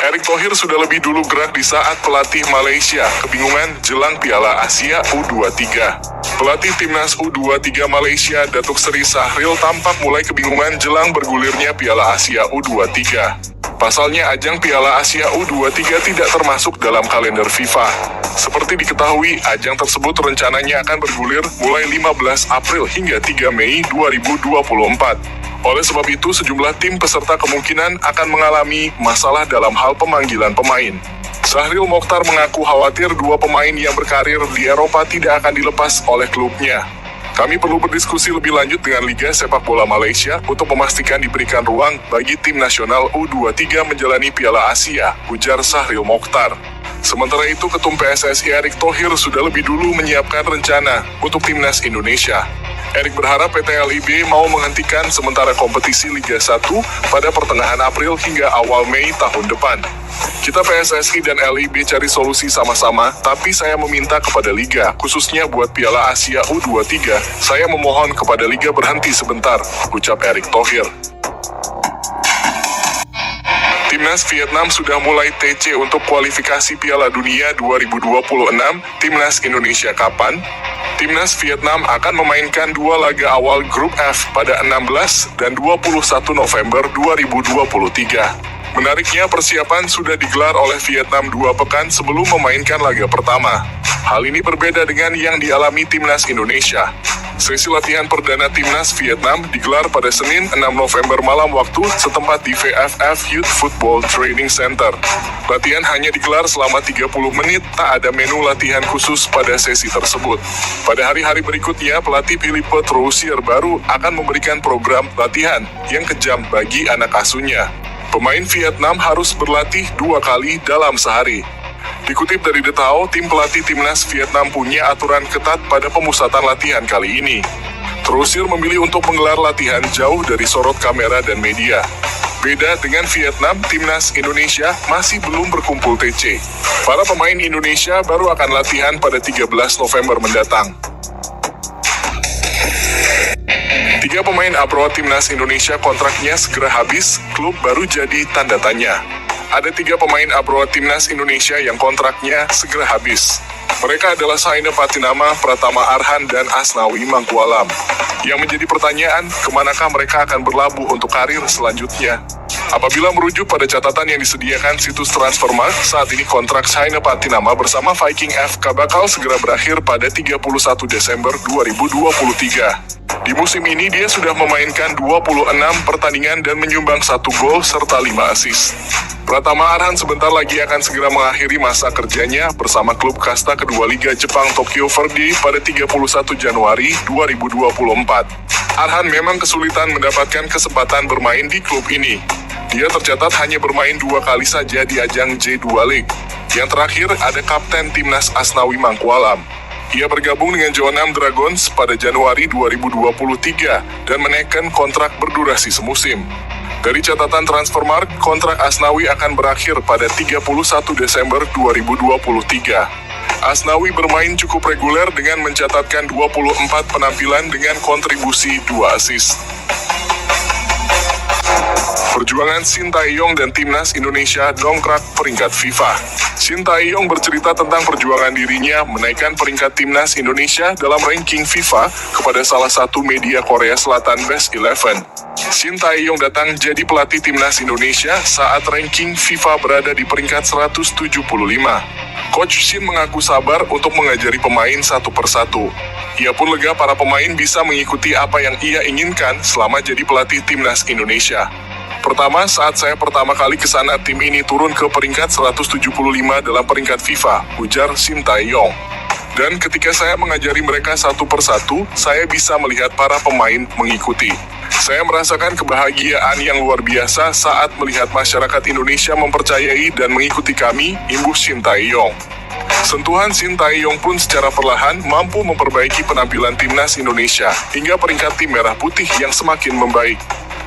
Erick Thohir sudah lebih dulu gerak di saat pelatih Malaysia kebingungan jelang Piala Asia U23. Pelatih Timnas U23 Malaysia, Datuk Seri Sahril, tampak mulai kebingungan jelang bergulirnya Piala Asia U23. Pasalnya ajang Piala Asia U23 tidak termasuk dalam kalender FIFA. Seperti diketahui, ajang tersebut rencananya akan bergulir mulai 15 April hingga 3 Mei 2024. Oleh sebab itu, sejumlah tim peserta kemungkinan akan mengalami masalah dalam hal pemanggilan pemain. Sahril Mokhtar mengaku khawatir dua pemain yang berkarir di Eropa tidak akan dilepas oleh klubnya. Kami perlu berdiskusi lebih lanjut dengan Liga Sepak Bola Malaysia untuk memastikan diberikan ruang bagi tim nasional U23 menjalani Piala Asia, ujar Sahril Mokhtar. Sementara itu, Ketum PSSI Erick Thohir sudah lebih dulu menyiapkan rencana untuk timnas Indonesia. Erick berharap PT LIB mau menghentikan sementara kompetisi Liga 1 pada pertengahan April hingga awal Mei tahun depan. Kita PSSI dan LIB cari solusi sama-sama, tapi saya meminta kepada Liga, khususnya buat Piala Asia U23, saya memohon kepada Liga berhenti sebentar, ucap Erick Thohir. Timnas Vietnam sudah mulai TC untuk kualifikasi Piala Dunia 2026. Timnas Indonesia kapan? Timnas Vietnam akan memainkan dua laga awal grup F pada 16 dan 21 November 2023. Menariknya, persiapan sudah digelar oleh Vietnam 2 pekan sebelum memainkan laga pertama. Hal ini berbeda dengan yang dialami Timnas Indonesia. Sesi latihan perdana Timnas Vietnam digelar pada Senin 6 November malam waktu setempat di VFF Youth Football Training Center. Latihan hanya digelar selama 30 menit, tak ada menu latihan khusus pada sesi tersebut. Pada hari-hari berikutnya, pelatih Philippe Troussier baru akan memberikan program latihan yang kejam bagi anak asuhnya. Pemain Vietnam harus berlatih 2 kali dalam sehari. Dikutip dari The Tao, tim pelatih Timnas Vietnam punya aturan ketat pada pemusatan latihan kali ini. Troussier memilih untuk menggelar latihan jauh dari sorot kamera dan media. Beda dengan Vietnam, Timnas Indonesia masih belum berkumpul TC. Para pemain Indonesia baru akan latihan pada 13 November mendatang. 3 pemain abroad Timnas Indonesia kontraknya segera habis, klub baru jadi tanda tanya. Ada 3 pemain abroad Timnas Indonesia yang kontraknya segera habis. Mereka adalah Saina Patinama, Pratama Arhan, dan Asnawi Mangkualam. Yang menjadi pertanyaan, kemanakah mereka akan berlabuh untuk karir selanjutnya? Apabila merujuk pada catatan yang disediakan situs Transfermarkt, saat ini kontrak Saina Patinama bersama Viking FK bakal segera berakhir pada 31 Desember 2023. Di musim ini dia sudah memainkan 26 pertandingan dan menyumbang 1 gol serta 5 assist. Pratama Arhan sebentar lagi akan segera mengakhiri masa kerjanya bersama klub kasta kedua Liga Jepang Tokyo Verdy pada 31 Januari 2024. Arhan memang kesulitan mendapatkan kesempatan bermain di klub ini. Dia tercatat hanya bermain 2 kali saja di ajang J2 League. Yang terakhir ada kapten Timnas Asnawi Mangkualam. Ia bergabung dengan Jeonnam Dragons pada Januari 2023 dan menaikkan kontrak berdurasi semusim. Dari catatan Transfermarkt, kontrak Asnawi akan berakhir pada 31 Desember 2023. Asnawi bermain cukup reguler dengan mencatatkan 24 penampilan dengan kontribusi 2 assist. Perjuangan Shin Tae-yong dan Timnas Indonesia dongkrak peringkat FIFA. Shin Tae-yong bercerita tentang perjuangan dirinya menaikkan peringkat Timnas Indonesia dalam ranking FIFA kepada salah satu media Korea Selatan Best 11. Shin Tae-yong datang jadi pelatih Timnas Indonesia saat ranking FIFA berada di peringkat 175. Coach Shin mengaku sabar untuk mengajari pemain satu persatu. Ia pun lega para pemain bisa mengikuti apa yang ia inginkan selama jadi pelatih Timnas Indonesia. Pertama, saat saya pertama kali ke sana, tim ini turun ke peringkat 175 dalam peringkat FIFA, ujar Shin Tae-yong. Dan ketika saya mengajari mereka satu persatu, saya bisa melihat para pemain mengikuti. Saya merasakan kebahagiaan yang luar biasa saat melihat masyarakat Indonesia mempercayai dan mengikuti kami, imbuh Shin Tae-yong. Sentuhan Shin Tae-yong pun secara perlahan mampu memperbaiki penampilan Timnas Indonesia, hingga peringkat tim merah putih yang semakin membaik.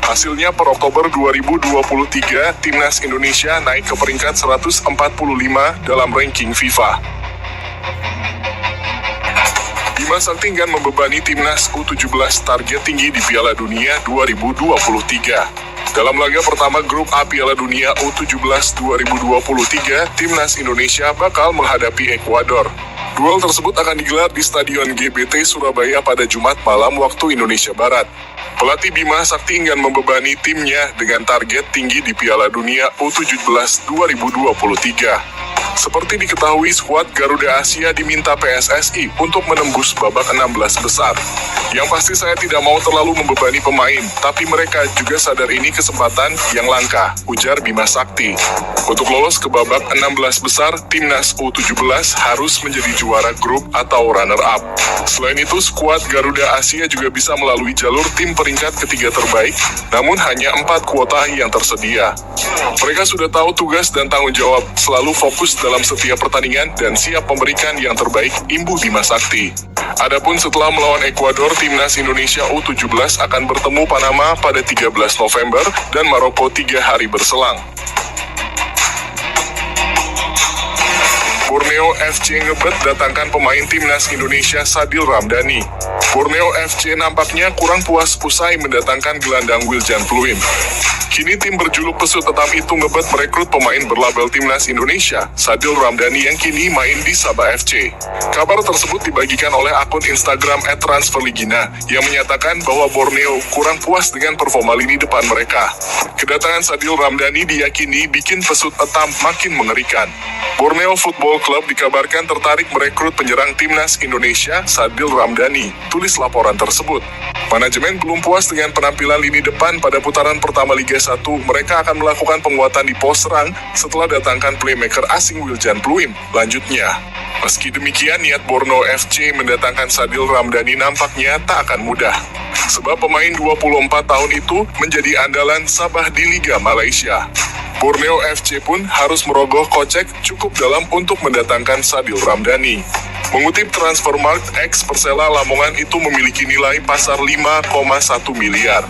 Hasilnya per Oktober 2023, Timnas Indonesia naik ke peringkat 145 dalam ranking FIFA. Di Bima Sakti enggan membebani timnas U17 target tinggi di Piala Dunia 2023. Dalam laga pertama grup A Piala Dunia U17 2023, timnas Indonesia bakal menghadapi Ekuador. Duel tersebut akan digelar di Stadion GBT Surabaya pada Jumat malam waktu Indonesia Barat. Pelatih Bima Sakti enggan membebani timnya dengan target tinggi di Piala Dunia U17 2023. Seperti diketahui, skuad Garuda Asia diminta PSSI untuk menembus babak 16 besar. Yang pasti saya tidak mau terlalu membebani pemain, tapi mereka juga sadar ini kesempatan yang langka, ujar Bima Sakti. Untuk lolos ke babak 16 besar, timnas U17 harus menjadi juara grup atau runner-up. Selain itu, skuad Garuda Asia juga bisa melalui jalur tim peringkat ketiga terbaik, namun hanya 4 kuota yang tersedia. Mereka sudah tahu tugas dan tanggung jawab, selalu fokus dalam setiap pertandingan dan siap memberikan yang terbaik, imbu Bima Sakti. Adapun setelah melawan Ekuador, timnas Indonesia U17 akan bertemu Panama pada 13 November dan Maroko 3 hari berselang. Borneo FC ngebet datangkan pemain timnas Indonesia Sadil Ramdhani. Borneo FC nampaknya kurang puas usai mendatangkan gelandang Wiljan Pluim. Kini tim berjuluk pesut tetap itu ngebet merekrut pemain berlabel timnas Indonesia, Sadil Ramdhani yang kini main di Sabah FC. Kabar tersebut dibagikan oleh akun Instagram @transferligina yang menyatakan bahwa Borneo kurang puas dengan performa lini depan mereka. Kedatangan Sadil Ramdhani diyakini bikin pesut etam makin mengerikan. Borneo Football Club dikabarkan tertarik merekrut penyerang timnas Indonesia, Sadil Ramdhani, tulis laporan tersebut. Manajemen belum puas dengan penampilan lini depan pada putaran pertama Liga 1, mereka akan melakukan penguatan di pos serang setelah datangkan playmaker asing Wiljan Pluim. Lanjutnya, meski demikian niat Borneo FC mendatangkan Sadil Ramdhani nampaknya tak akan mudah. Sebab pemain 24 tahun itu menjadi andalan Sabah di Liga Malaysia. Borneo FC pun harus merogoh kocek cukup dalam untuk mendatangkan Sadil Ramdhani. Mengutip Transfermarkt, ex Persela Lamongan itu memiliki nilai pasar 5,1 miliar.